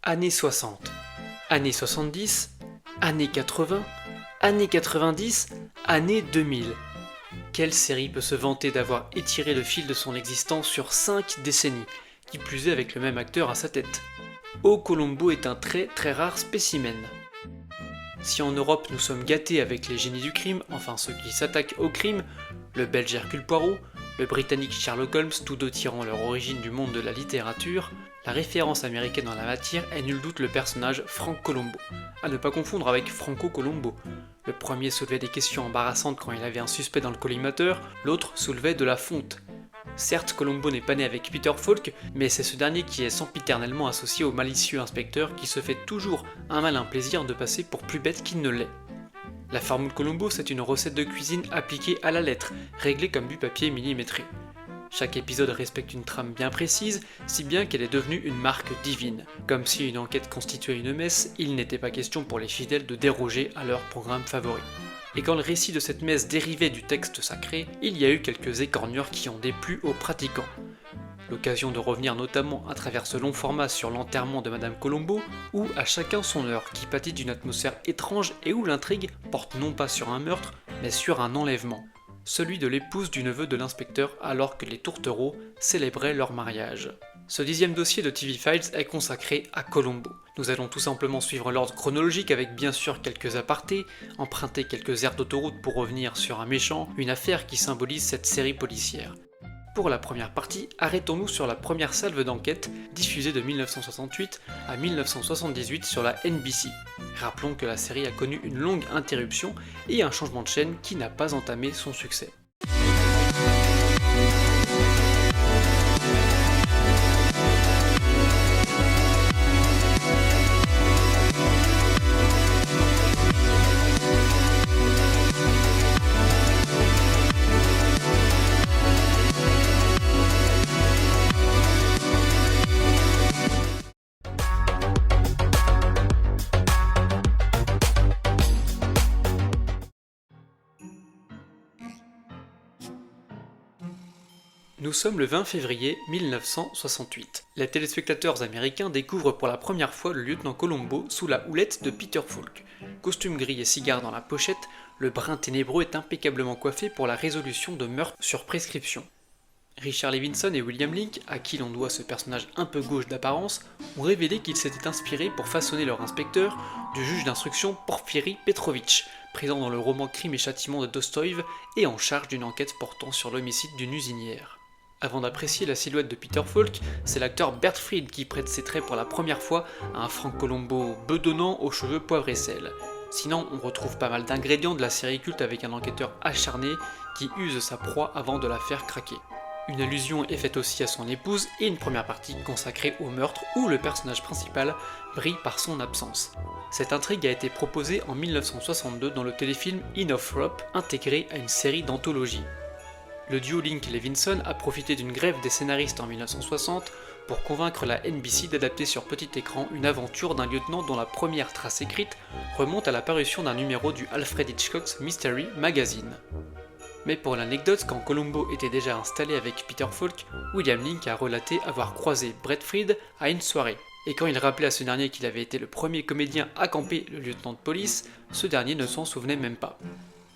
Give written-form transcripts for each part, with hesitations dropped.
Années 60, années 70, années 80, années 90, années 2000. Quelle série peut se vanter d'avoir étiré le fil de son existence sur 5 décennies, qui plus est avec le même acteur à sa tête? Oh, Columbo est un très rare spécimen. Si en Europe nous sommes gâtés avec les génies du crime, enfin ceux qui s'attaquent au crime, le belge Hercule Poirot, le britannique Sherlock Holmes, tous deux tirant leur origine du monde de la littérature, la référence américaine en la matière est nul doute le personnage Frank Columbo, à ne pas confondre avec Franco Columbo. Le premier soulevait des questions embarrassantes quand il avait un suspect dans le collimateur, l'autre soulevait de la fonte. Certes, Columbo n'est pas né avec Peter Falk, mais c'est ce dernier qui est sempiternellement associé au malicieux inspecteur qui se fait toujours un malin plaisir de passer pour plus bête qu'il ne l'est. La formule Columbo, c'est une recette de cuisine appliquée à la lettre, réglée comme du papier millimétré. Chaque épisode respecte une trame bien précise, si bien qu'elle est devenue une marque divine. Comme si une enquête constituait une messe, il n'était pas question pour les fidèles de déroger à leur programme favori. Et quand le récit de cette messe dérivait du texte sacré, il y a eu quelques écornures qui ont déplu aux pratiquants. L'occasion de revenir notamment à travers ce long format sur l'enterrement de Madame Columbo, ou À chacun son heure, qui pâtit d'une atmosphère étrange et où l'intrigue porte non pas sur un meurtre, mais sur un enlèvement. Celui de l'épouse du neveu de l'inspecteur alors que les tourtereaux célébraient leur mariage. Ce 10e dossier de TV Files est consacré à Columbo. Nous allons tout simplement suivre l'ordre chronologique avec bien sûr quelques apartés, emprunter quelques aires d'autoroute pour revenir sur un méchant, une affaire qui symbolise cette série policière. Pour la première partie, arrêtons-nous sur la première salve d'enquête, diffusée de 1968 à 1978 sur la NBC. Rappelons que la série a connu une longue interruption et un changement de chaîne qui n'a pas entamé son succès. Nous sommes le 20 février 1968. Les téléspectateurs américains découvrent pour la première fois le lieutenant Columbo sous la houlette de Peter Falk. Costume gris et cigare dans la pochette, le brun ténébreux est impeccablement coiffé pour la résolution de meurtres sur prescription. Richard Levinson et William Link, à qui l'on doit ce personnage un peu gauche d'apparence, ont révélé qu'ils s'étaient inspirés pour façonner leur inspecteur du juge d'instruction Porfiri Petrovitch, présent dans le roman Crime et Châtiment de Dostoïev et en charge d'une enquête portant sur l'homicide d'une usinière. Avant d'apprécier la silhouette de Peter Falk, c'est l'acteur Bert Fried qui prête ses traits pour la première fois à un Frank Columbo bedonnant aux cheveux poivre et sel. Sinon, on retrouve pas mal d'ingrédients de la série culte avec un enquêteur acharné qui use sa proie avant de la faire craquer. Une allusion est faite aussi à son épouse et une première partie consacrée au meurtre où le personnage principal brille par son absence. Cette intrigue a été proposée en 1962 dans le téléfilm Enough Rope, intégré à une série d'anthologie. Le duo Link-Levinson a profité d'une grève des scénaristes en 1960 pour convaincre la NBC d'adapter sur petit écran une aventure d'un lieutenant dont la première trace écrite remonte à la parution d'un numéro du Alfred Hitchcock's Mystery Magazine. Mais pour l'anecdote, quand Columbo était déjà installé avec Peter Falk, William Link a relaté avoir croisé Brett Fried à une soirée. Et quand il rappelait à ce dernier qu'il avait été le premier comédien à camper le lieutenant de police, ce dernier ne s'en souvenait même pas.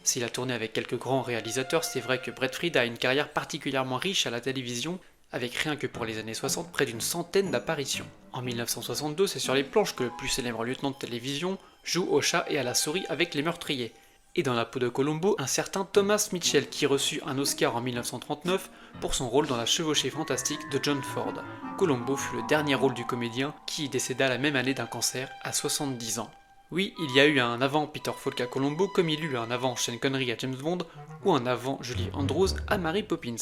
S'il a tourné avec quelques grands réalisateurs, c'est vrai que Brett Fried a une carrière particulièrement riche à la télévision, avec rien que pour les années 60 près d'une centaine d'apparitions. En 1962, c'est sur les planches que le plus célèbre lieutenant de télévision joue au chat et à la souris avec les meurtriers. Et dans la peau de Columbo, un certain Thomas Mitchell qui reçut un Oscar en 1939 pour son rôle dans La chevauchée fantastique de John Ford. Columbo fut le dernier rôle du comédien qui décéda la même année d'un cancer à 70 ans. Oui, il y a eu un avant Peter Falk à Columbo comme il y eut un avant Sean Connery à James Bond ou un avant Julie Andrews à Mary Poppins.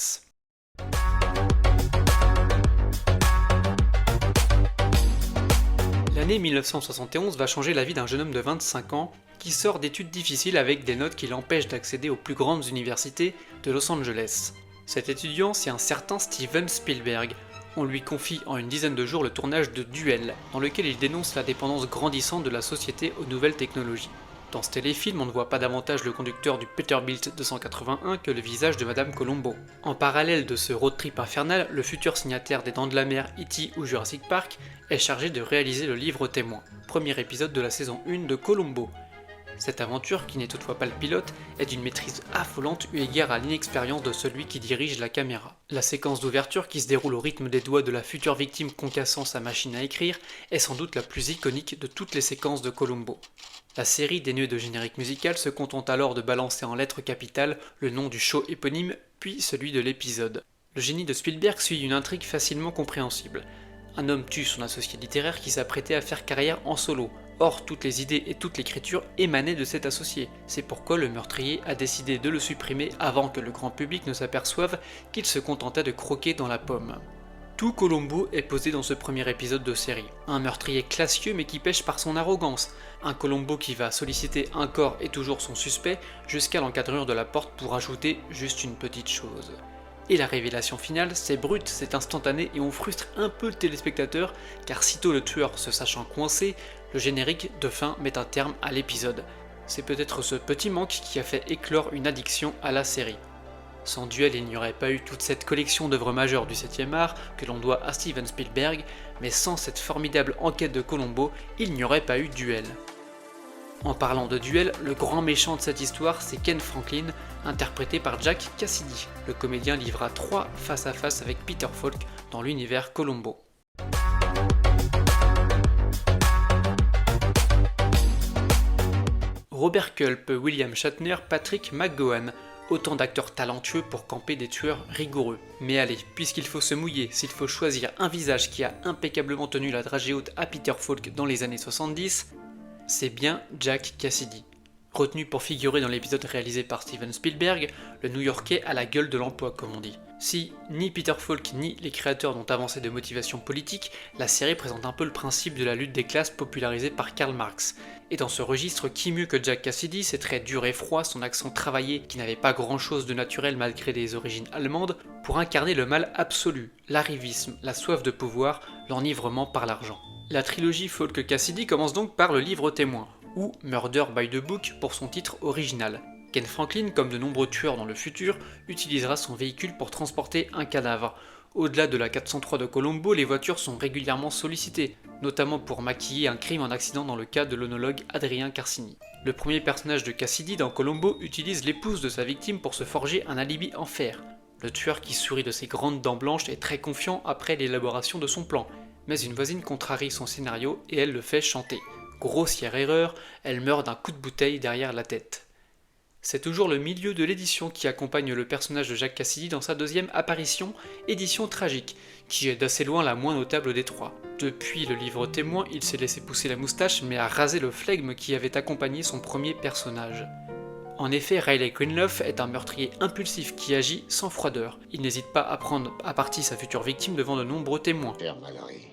L'année 1971 va changer la vie d'un jeune homme de 25 ans qui sort d'études difficiles avec des notes qui l'empêchent d'accéder aux plus grandes universités de Los Angeles. Cet étudiant, c'est un certain Steven Spielberg. On lui confie en une dizaine de jours le tournage de Duel, dans lequel il dénonce la dépendance grandissante de la société aux nouvelles technologies. Dans ce téléfilm, on ne voit pas davantage le conducteur du Peterbilt 281 que le visage de Madame Colombo. En parallèle de ce road trip infernal, le futur signataire des Dents de la Mer, E.T. ou Jurassic Park est chargé de réaliser le livre témoin, premier épisode de la saison 1 de Colombo. Cette aventure, qui n'est toutefois pas le pilote, est d'une maîtrise affolante eu égard à l'inexpérience de celui qui dirige la caméra. La séquence d'ouverture, qui se déroule au rythme des doigts de la future victime concassant sa machine à écrire, est sans doute la plus iconique de toutes les séquences de Colombo. La série, dénuée de générique musical, se contente alors de balancer en lettres capitales le nom du show éponyme, puis celui de l'épisode. Le génie de Spielberg suit une intrigue facilement compréhensible. Un homme tue son associé littéraire qui s'apprêtait à faire carrière en solo. Or, toutes les idées et toute l'écriture émanaient de cet associé. C'est pourquoi le meurtrier a décidé de le supprimer avant que le grand public ne s'aperçoive qu'il se contentait de croquer dans la pomme. Tout Colombo est posé dans ce premier épisode de série. Un meurtrier classieux mais qui pêche par son arrogance. Un Colombo qui va solliciter un corps et toujours son suspect jusqu'à l'encadrure de la porte pour ajouter juste une petite chose. Et la révélation finale, c'est brut, c'est instantané et on frustre un peu le téléspectateur car sitôt le tueur se sachant coincé, le générique de fin met un terme à l'épisode. C'est peut-être ce petit manque qui a fait éclore une addiction à la série. Sans Duel, il n'y aurait pas eu toute cette collection d'œuvres majeures du 7e art que l'on doit à Steven Spielberg, mais sans cette formidable enquête de Colombo, il n'y aurait pas eu Duel. En parlant de Duel, le grand méchant de cette histoire, c'est Ken Franklin, interprété par Jack Cassidy. Le comédien livra 3 face-à-face avec Peter Falk dans l'univers Colombo. Robert Culp, William Shatner, Patrick McGowan, autant d'acteurs talentueux pour camper des tueurs rigoureux. Mais allez, puisqu'il faut se mouiller, s'il faut choisir un visage qui a impeccablement tenu la dragée haute à Peter Falk dans les années 70, c'est bien Jack Cassidy. Retenu pour figurer dans l'épisode réalisé par Steven Spielberg, le New-Yorkais a la gueule de l'emploi comme on dit. Si ni Peter Falk ni les créateurs n'ont avancé de motivation politique, la série présente un peu le principe de la lutte des classes popularisée par Karl Marx. Et dans ce registre, qui mieux que Jack Cassidy, ses traits durs et froids, son accent travaillé qui n'avait pas grand chose de naturel malgré des origines allemandes, pour incarner le mal absolu, l'arrivisme, la soif de pouvoir, l'enivrement par l'argent. La trilogie Falk-Cassidy commence donc par le livre témoin, ou Murder by the Book pour son titre original. Ken Franklin, comme de nombreux tueurs dans le futur, utilisera son véhicule pour transporter un cadavre. Au-delà de la 403 de Colombo, les voitures sont régulièrement sollicitées, notamment pour maquiller un crime en accident dans le cas de l'onologue Adrien Carcini. Le premier personnage de Cassidy dans Colombo utilise l'épouse de sa victime pour se forger un alibi en fer. Le tueur qui sourit de ses grandes dents blanches est très confiant après l'élaboration de son plan, mais une voisine contrarie son scénario et elle le fait chanter. Grossière erreur, elle meurt d'un coup de bouteille derrière la tête. C'est toujours le milieu de l'édition qui accompagne le personnage de Jack Cassidy dans sa deuxième apparition, édition tragique, qui est d'assez loin la moins notable des trois. Depuis le livre témoin, il s'est laissé pousser la moustache mais a rasé le flegme qui avait accompagné son premier personnage. En effet, Riley Greenleaf est un meurtrier impulsif qui agit sans froideur. Il n'hésite pas à prendre à partie sa future victime devant de nombreux témoins. Père Mallory,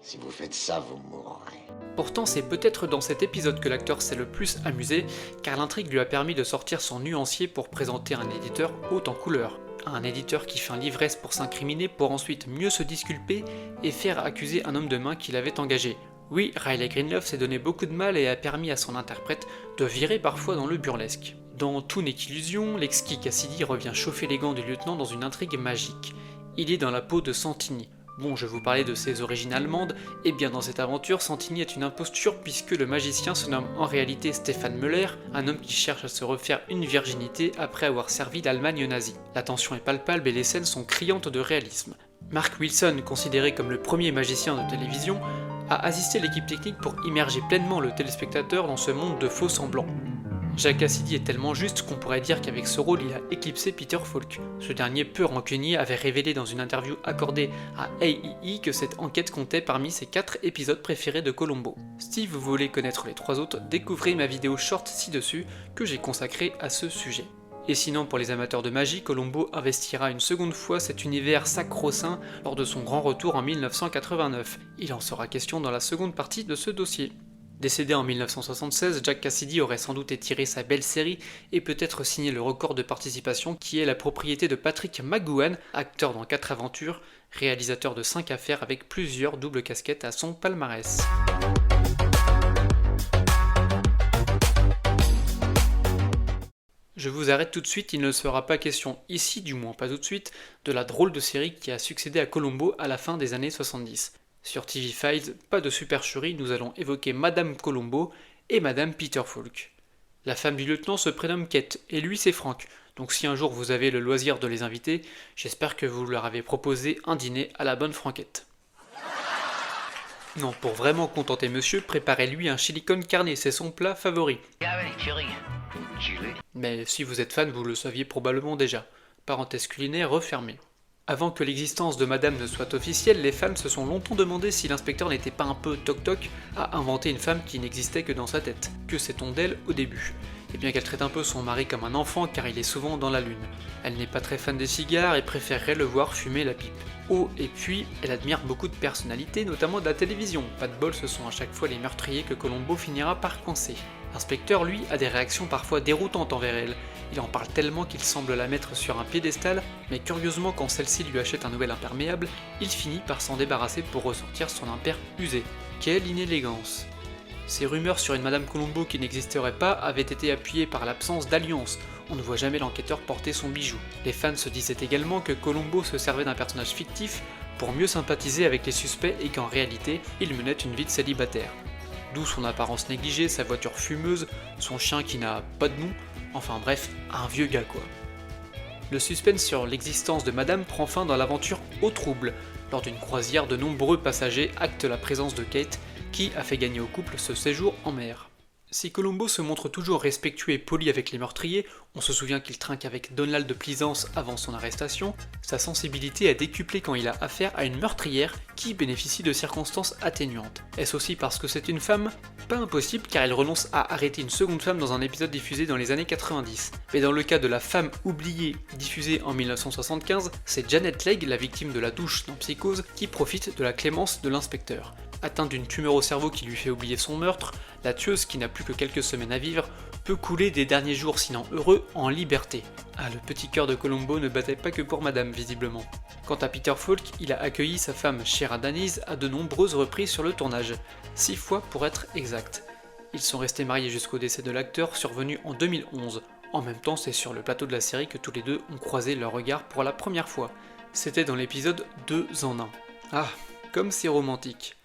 si vous faites ça, vous mourrez. Pourtant, c'est peut-être dans cet épisode que l'acteur s'est le plus amusé, car l'intrigue lui a permis de sortir son nuancier pour présenter un éditeur haut en couleur. Un éditeur qui feint l'ivresse pour s'incriminer pour ensuite mieux se disculper et faire accuser un homme de main qu'il avait engagé. Oui, Riley Greenleaf s'est donné beaucoup de mal et a permis à son interprète de virer parfois dans le burlesque. Dans Tout n'est qu'illusion, l'exquis Cassidy revient chauffer les gants du lieutenant dans une intrigue magique. Il est dans la peau de Santini. Bon, je vous parlais de ses origines allemandes, et bien dans cette aventure, Santini est une imposture puisque le magicien se nomme en réalité Stefan Müller, un homme qui cherche à se refaire une virginité après avoir servi l'Allemagne nazie. La tension est palpable et les scènes sont criantes de réalisme. Mark Wilson, considéré comme le premier magicien de télévision, a assisté l'équipe technique pour immerger pleinement le téléspectateur dans ce monde de faux semblants. Jack Cassidy est tellement juste qu'on pourrait dire qu'avec ce rôle il a éclipsé Peter Falk. Ce dernier peu rancunier avait révélé dans une interview accordée à AEE que cette enquête comptait parmi ses 4 épisodes préférés de Colombo. Si vous voulez connaître les 3 autres, découvrez ma vidéo short ci-dessus que j'ai consacrée à ce sujet. Et sinon pour les amateurs de magie, Colombo investira une seconde fois cet univers sacro-saint lors de son grand retour en 1989. Il en sera question dans la seconde partie de ce dossier. Décédé en 1976, Jack Cassidy aurait sans doute étiré sa belle série et peut-être signé le record de participation qui est la propriété de Patrick McGowan, acteur dans 4 aventures, réalisateur de 5 affaires avec plusieurs doubles casquettes à son palmarès. Je vous arrête tout de suite, il ne sera pas question ici, du moins pas tout de suite, de la drôle de série qui a succédé à Columbo à la fin des années 70. Sur TV Files, pas de supercherie, nous allons évoquer Madame Columbo et Madame Peter Falk. La femme du lieutenant se prénomme Kate, et lui c'est Frank, donc si un jour vous avez le loisir de les inviter, j'espère que vous leur avez proposé un dîner à la bonne franquette. Non, pour vraiment contenter monsieur, préparez-lui un chili con carne, c'est son plat favori. Mais si vous êtes fan, vous le saviez probablement déjà. Parenthèse culinaire refermée. Avant que l'existence de Madame ne soit officielle, les fans se sont longtemps demandé si l'inspecteur n'était pas un peu toc-toc à inventer une femme qui n'existait que dans sa tête. Que sait-on d'elle au début? Et bien qu'elle traite un peu son mari comme un enfant car il est souvent dans la lune. Elle n'est pas très fan des cigares et préférerait le voir fumer la pipe. Oh, et puis, elle admire beaucoup de personnalités, notamment de la télévision. Pas de bol, ce sont à chaque fois les meurtriers que Columbo finira par coincer. L'inspecteur, lui, a des réactions parfois déroutantes envers elle. Il en parle tellement qu'il semble la mettre sur un piédestal, mais curieusement quand celle-ci lui achète un nouvel imperméable, il finit par s'en débarrasser pour ressortir son impair usé. Quelle inélégance! Ces rumeurs sur une Madame Columbo qui n'existerait pas avaient été appuyées par l'absence d'alliance. On ne voit jamais l'enquêteur porter son bijou. Les fans se disaient également que Columbo se servait d'un personnage fictif pour mieux sympathiser avec les suspects et qu'en réalité, il menait une vie de célibataire. D'où son apparence négligée, sa voiture fumeuse, son chien qui n'a pas de nom, enfin bref, un vieux gars quoi. Le suspense sur l'existence de Madame prend fin dans l'aventure Au Trouble. Lors d'une croisière, de nombreux passagers actent la présence de Kate, qui a fait gagner au couple ce séjour en mer. Si Columbo se montre toujours respectueux et poli avec les meurtriers, on se souvient qu'il trinque avec Donald de Pleasance avant son arrestation, sa sensibilité est décuplée quand il a affaire à une meurtrière qui bénéficie de circonstances atténuantes. Est-ce aussi parce que c'est une femme? Pas impossible car elle renonce à arrêter une seconde femme dans un épisode diffusé dans les années 90. Mais dans le cas de la femme oubliée diffusée en 1975, c'est Janet Leigh, la victime de la douche dans Psychose, qui profite de la clémence de l'inspecteur. Atteinte d'une tumeur au cerveau qui lui fait oublier son meurtre, la tueuse, qui n'a plus que quelques semaines à vivre, peut couler des derniers jours sinon heureux en liberté. Ah, le petit cœur de Columbo ne battait pas que pour Madame visiblement. Quant à Peter Falk, il a accueilli sa femme Shera Daniz à de nombreuses reprises sur le tournage, 6 fois pour être exact. Ils sont restés mariés jusqu'au décès de l'acteur survenu en 2011. En même temps, c'est sur le plateau de la série que tous les deux ont croisé leurs regards pour la première fois. C'était dans l'épisode 2 en 1. Ah, comme c'est romantique.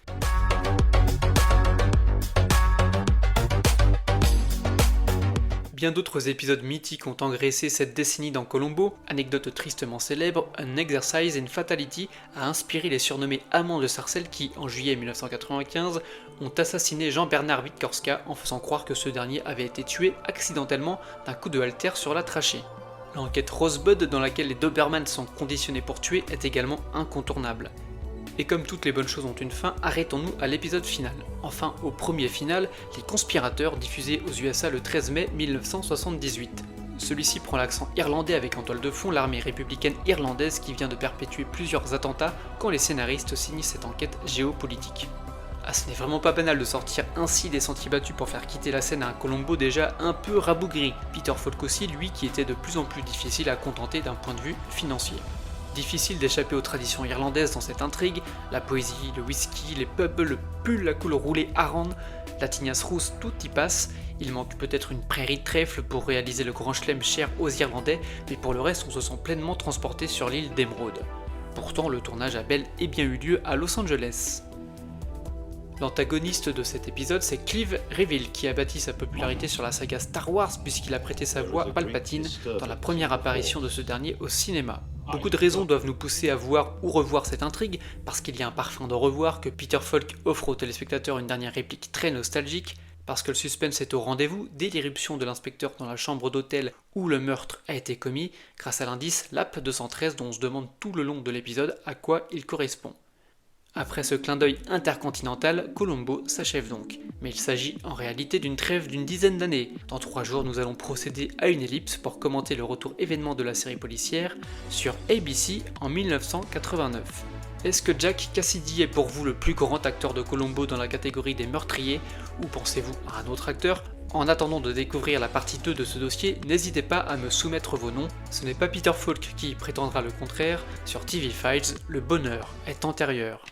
Bien d'autres épisodes mythiques ont engraissé cette décennie dans Columbo. Anecdote tristement célèbre, un Exercise in Fatality a inspiré les surnommés amants de Sarcelles qui, en juillet 1995, ont assassiné Jean-Bernard Witkorska en faisant croire que ce dernier avait été tué accidentellement d'un coup de haltère sur la trachée. L'enquête Rosebud, dans laquelle les Dobermans sont conditionnés pour tuer, est également incontournable. Et comme toutes les bonnes choses ont une fin, arrêtons-nous à l'épisode final. Enfin, au premier final, Les Conspirateurs, diffusé aux USA le 13 mai 1978. Celui-ci prend l'accent irlandais avec en toile de fond l'armée républicaine irlandaise qui vient de perpétuer plusieurs attentats quand les scénaristes signent cette enquête géopolitique. Ah, ce n'est vraiment pas banal de sortir ainsi des sentiers battus pour faire quitter la scène à un Columbo déjà un peu rabougri. Peter Falk aussi, lui, qui était de plus en plus difficile à contenter d'un point de vue financier. Difficile d'échapper aux traditions irlandaises dans cette intrigue, la poésie, le whisky, les pubs, le pull, la couleur roulée Aran, la tignasse rousse, tout y passe. Il manque peut-être une prairie de trèfle pour réaliser le grand chelem cher aux Irlandais, mais pour le reste on se sent pleinement transporté sur l'île d'Emeraude. Pourtant le tournage a bel et bien eu lieu à Los Angeles. L'antagoniste de cet épisode, c'est Clive Revill, qui a bâti sa popularité sur la saga Star Wars puisqu'il a prêté sa voix à Palpatine dans la première apparition de ce dernier au cinéma. Beaucoup de raisons doivent nous pousser à voir ou revoir cette intrigue, parce qu'il y a un parfum de revoir, que Peter Falk offre aux téléspectateurs une dernière réplique très nostalgique, parce que le suspense est au rendez-vous dès l'irruption de l'inspecteur dans la chambre d'hôtel où le meurtre a été commis, grâce à l'indice LAP 213 dont on se demande tout le long de l'épisode à quoi il correspond. Après ce clin d'œil intercontinental, Columbo s'achève donc. Mais il s'agit en réalité d'une trêve d'une dizaine d'années. Dans 3 jours, nous allons procéder à une ellipse pour commenter le retour événement de la série policière sur ABC en 1989. Est-ce que Jack Cassidy est pour vous le plus grand acteur de Columbo dans la catégorie des meurtriers, ou pensez-vous à un autre acteur ? En attendant de découvrir la partie 2 de ce dossier, n'hésitez pas à me soumettre vos noms. Ce n'est pas Peter Falk qui prétendra le contraire. Sur TV Files, le bonheur est antérieur.